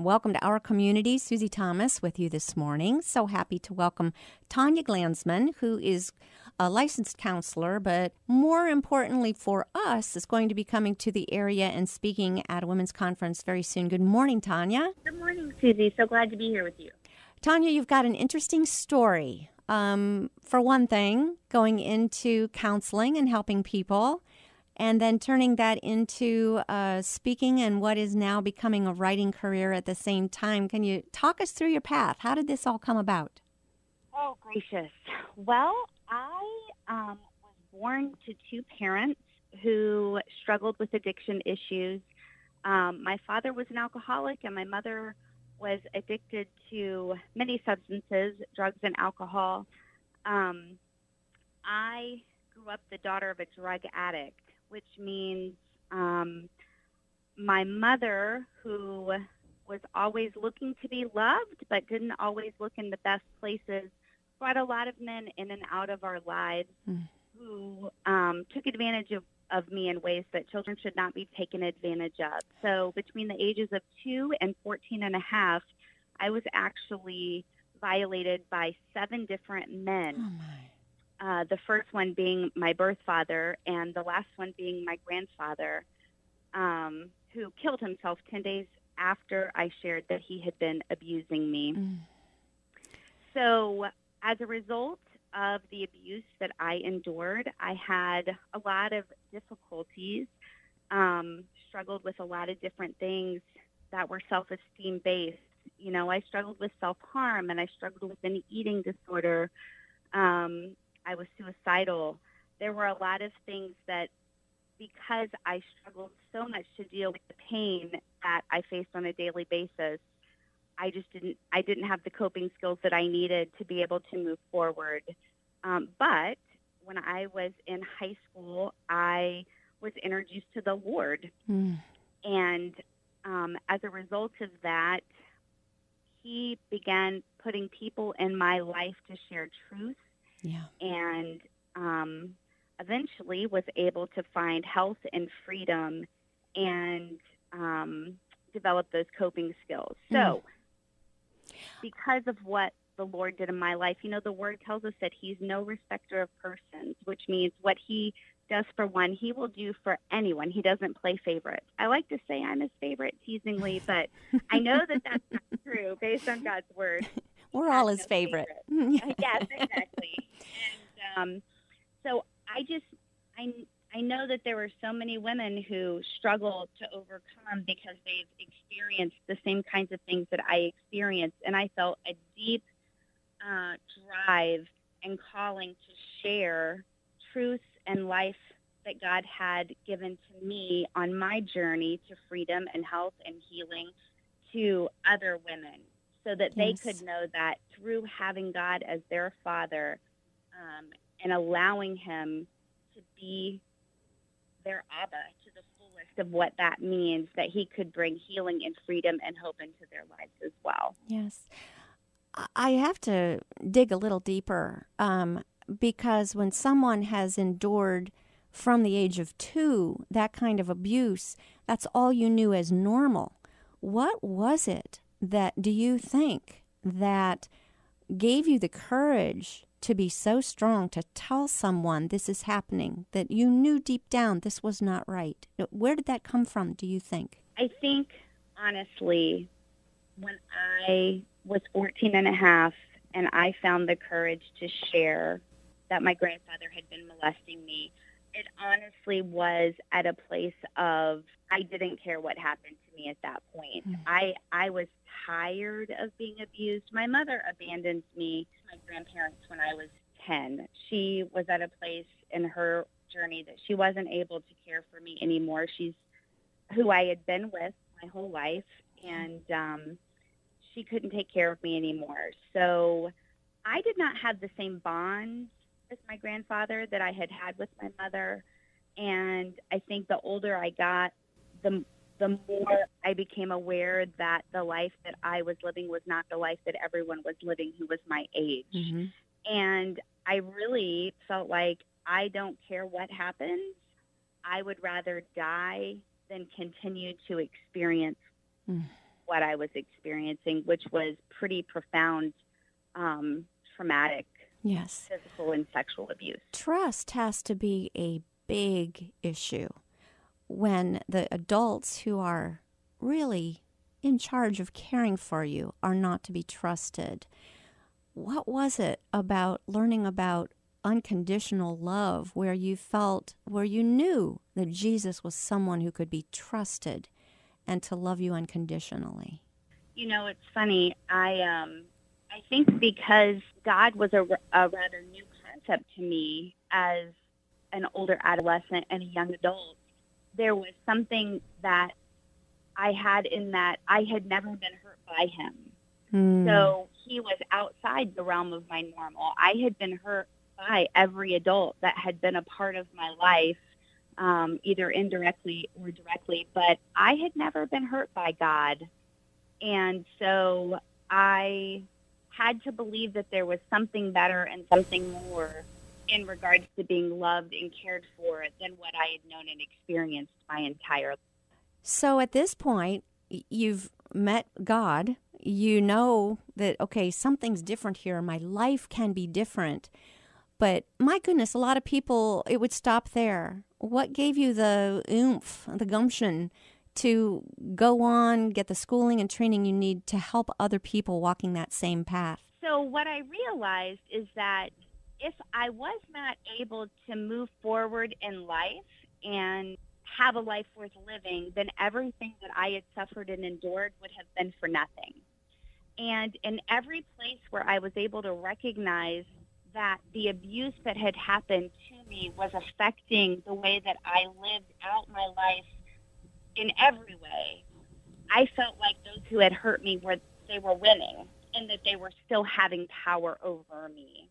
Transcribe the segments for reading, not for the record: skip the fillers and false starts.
Welcome to our community. Susie Thomas with you this morning. So happy to welcome Tanya Glanzman, who is a licensed counselor, but more importantly for us, is going to be coming to the area and speaking at a women's conference very soon. Good morning, Tanya. Good morning, Susie. So glad to be here with you. Tanya, you've got an interesting story. For one thing, going into counseling and helping people, and then turning that into speaking and what is now becoming a writing career at the same time. Can you talk us through your path? How did this all come about? Oh, gracious. Well, I was born to two parents who struggled with addiction issues. My father was an alcoholic, and my mother was addicted to many substances, drugs and alcohol. I grew up the daughter of a drug addict, which means my mother, who was always looking to be loved but didn't always look in the best places, brought a lot of men in and out of our lives who took advantage of me in ways that children should not be taken advantage of. So between the ages of 2 and 14 and a half, I was actually violated by 7 different men. Oh, my. The first one being my birth father, and the last one being my grandfather, who killed himself 10 days after I shared that he had been abusing me. So as a result of the abuse that I endured, I had a lot of difficulties, struggled with a lot of different things that were self-esteem based. You know, I struggled with self-harm, and I struggled with an eating disorder. I was suicidal. There were a lot of things that, because I struggled so much to deal with the pain that I faced on a daily basis, I didn't have the coping skills that I needed to be able to move forward. But when I was in high school, I was introduced to the Lord. And as a result of that, he began putting people in my life to share truth. Yeah. And eventually was able to find health and freedom and develop those coping skills. So because of what the Lord did in my life, you know, the Word tells us that he's no respecter of persons, which means what he does for one, he will do for anyone. He doesn't play favorites. I like to say I'm his favorite teasingly, but I know that that's not true based on God's Word. We're all his favorite. Yes, exactly. And so I know that there were so many women who struggle to overcome because they've experienced the same kinds of things that I experienced, and I felt a deep drive and calling to share truth and life that God had given to me on my journey to freedom and health and healing to other women, so that they could know that through having God as their father and allowing him to be their Abba to the fullest of what that means, that he could bring healing and freedom and hope into their lives as well. Yes. I have to dig a little deeper because when someone has endured from the age of 2 that kind of abuse, that's all you knew as normal. What was it that, do you think, that gave you the courage to be so strong to tell someone this is happening, that you knew deep down this was not right? Where did that come from, do you think? I think, honestly, when I was 14 and a half and I found the courage to share that my grandfather had been molesting me, it honestly was at a place of I didn't care what happened to me at that point. I was tired of being abused. My mother abandoned me to my grandparents when I was 10. She was at a place in her journey that she wasn't able to care for me anymore. She's who I had been with my whole life, and she couldn't take care of me anymore. So I did not have the same bond with my grandfather that I had with my mother. And I think the older I got, the more I became aware that the life that I was living was not the life that everyone was living who was my age. And I really felt like I don't care what happens. I would rather die than continue to experience what I was experiencing, which was pretty profound, traumatic Yes. physical and sexual abuse. Trust has to be a big issue when the adults who are really in charge of caring for you are not to be trusted. What was it about learning about unconditional love where you knew that Jesus was someone who could be trusted and to love you unconditionally? You know, it's funny. I think because God was a rather new concept to me as an older adolescent and a young adult, there was something that I had in that I had never been hurt by him. So he was outside the realm of my normal. I had been hurt by every adult that had been a part of my life, either indirectly or directly, but I had never been hurt by God. And so I had to believe that there was something better and something more in regards to being loved and cared for than what I had known and experienced my entire life. So at this point, you've met God. You know that, okay, something's different here. My life can be different. But my goodness, a lot of people, it would stop there. What gave you the oomph, the gumption to go on, get the schooling and training you need to help other people walking that same path? So what I realized is that if I was not able to move forward in life and have a life worth living, then everything that I had suffered and endured would have been for nothing. And in every place where I was able to recognize that the abuse that had happened to me was affecting the way that I lived out my life in every way, I felt like those who had hurt me were winning and that they were still having power over me.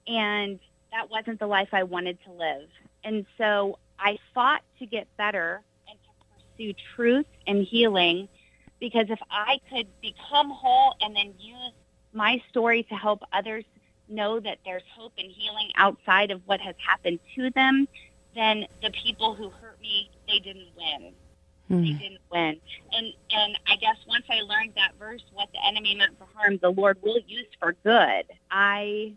And that wasn't the life I wanted to live. And so I fought to get better and to pursue truth and healing, because if I could become whole and then use my story to help others know that there's hope and healing outside of what has happened to them, then the people who hurt me, they didn't win. They didn't win. And I guess once I learned that verse, what the enemy meant for harm, the Lord will use for good, I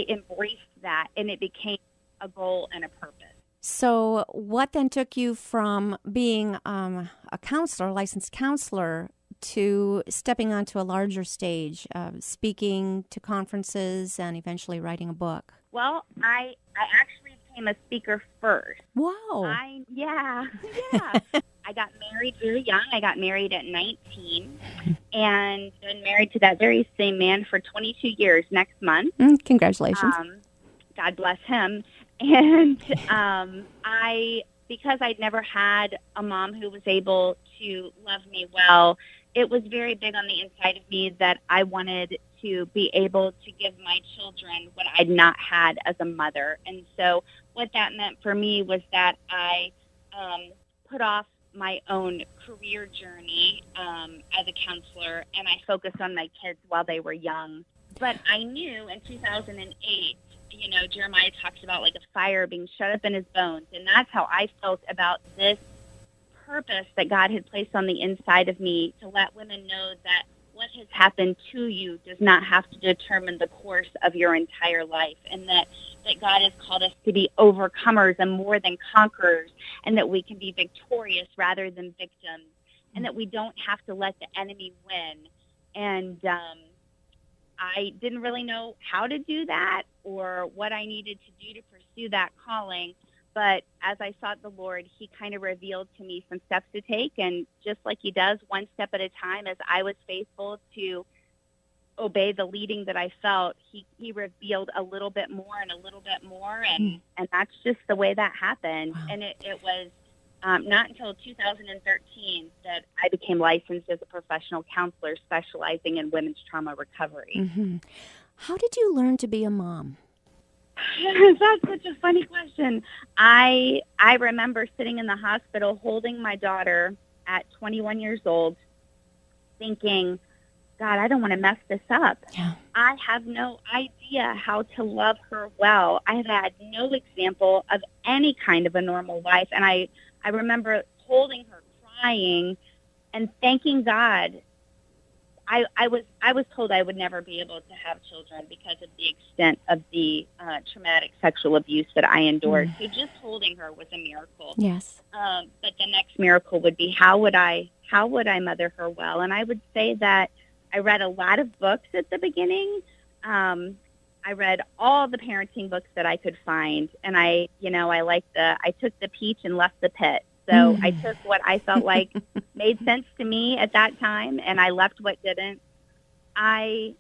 embraced that, and it became a goal and a purpose. So what then took you from being a counselor, licensed counselor, to stepping onto a larger stage, speaking to conferences and eventually writing a book? Well, I actually became a speaker first. Wow. Yeah. I got married very young. I got married at 19 and been married to that very same man for 22 years next month. Congratulations. God bless him. And because I'd never had a mom who was able to love me well, it was very big on the inside of me that I wanted to be able to give my children what I'd not had as a mother. And so what that meant for me was that I put off my own career journey as a counselor, and I focused on my kids while they were young. But I knew in 2008, Jeremiah talks about like a fire being shut up in his bones, and that's how I felt about this purpose that God had placed on the inside of me, to let women know that what has happened to you does not have to determine the course of your entire life, and that God has called us to be overcomers and more than conquerors, and that we can be victorious rather than victims, and that we don't have to let the enemy win. And I didn't really know how to do that or what I needed to do to pursue that calling. But as I sought the Lord, he kind of revealed to me some steps to take. And just like he does, one step at a time, as I was faithful to obey the leading that I felt, he revealed a little bit more and a little bit more. And that's just the way that happened. Wow. And it was not until 2013 that I became licensed as a professional counselor specializing in women's trauma recovery. Mm-hmm. How did you learn to be a mom? That's such a funny question. I remember sitting in the hospital holding my daughter at 21 years old, thinking, God, I don't want to mess this up. Yeah. I have no idea how to love her well. I have had no example of any kind of a normal life. And I remember holding her, crying, and thanking God I was told I would never be able to have children because of the extent of the traumatic sexual abuse that I endured. So just holding her was a miracle. Yes. But the next miracle would be how would I mother her well? And I would say that I read a lot of books at the beginning. I read all the parenting books that I could find, and I took the peach and left the pit. So I took what I felt like made sense to me at that time, and I left what didn't. I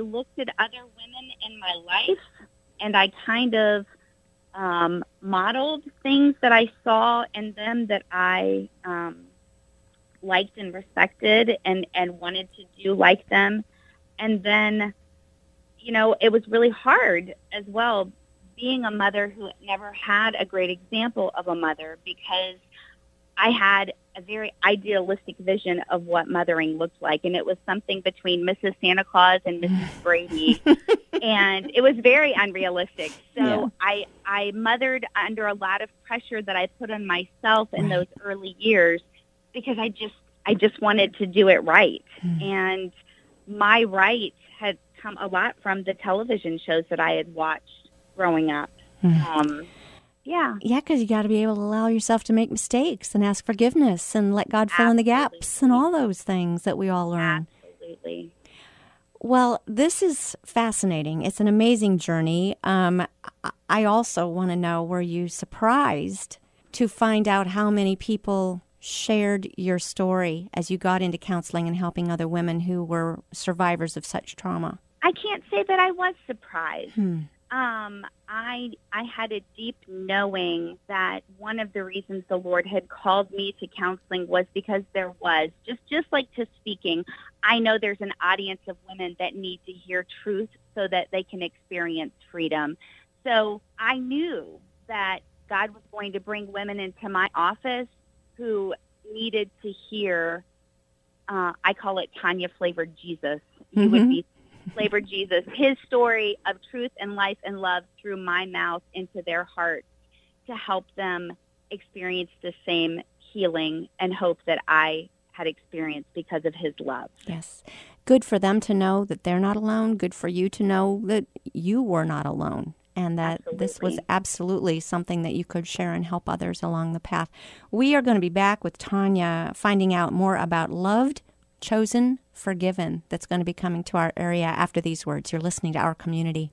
looked at other women in my life, and I kind of modeled things that I saw in them that I liked and respected and wanted to do like them. And then, it was really hard as well being a mother who never had a great example of a mother, because I had a very idealistic vision of what mothering looked like, and it was something between Mrs. Santa Claus and Mrs. Brady, and it was very unrealistic. So yeah. I mothered under a lot of pressure that I put on myself in those early years, because I just wanted to do it right, and my right had come a lot from the television shows that I had watched growing up. Yeah, because you got to be able to allow yourself to make mistakes and ask forgiveness and let God fill in the gaps and all those things that we all learn. Absolutely. Well, this is fascinating. It's an amazing journey. I also want to know, were you surprised to find out how many people shared your story as you got into counseling and helping other women who were survivors of such trauma? I can't say that I was surprised. I had a deep knowing that one of the reasons the Lord had called me to counseling was because there was, just like to speaking, I know there's an audience of women that need to hear truth so that they can experience freedom. So I knew that God was going to bring women into my office who needed to hear, I call it Tanya-flavored Jesus. You would be flavored Jesus, his story of truth and life and love through my mouth into their hearts, to help them experience the same healing and hope that I had experienced because of his love. Yes. Good for them to know that they're not alone. Good for you to know that you were not alone, and that this was absolutely something that you could share and help others along the path. We are going to be back with Tanya, finding out more about Loved, Chosen, Forgiven, that's going to be coming to our area after these words. You're listening to Our Community.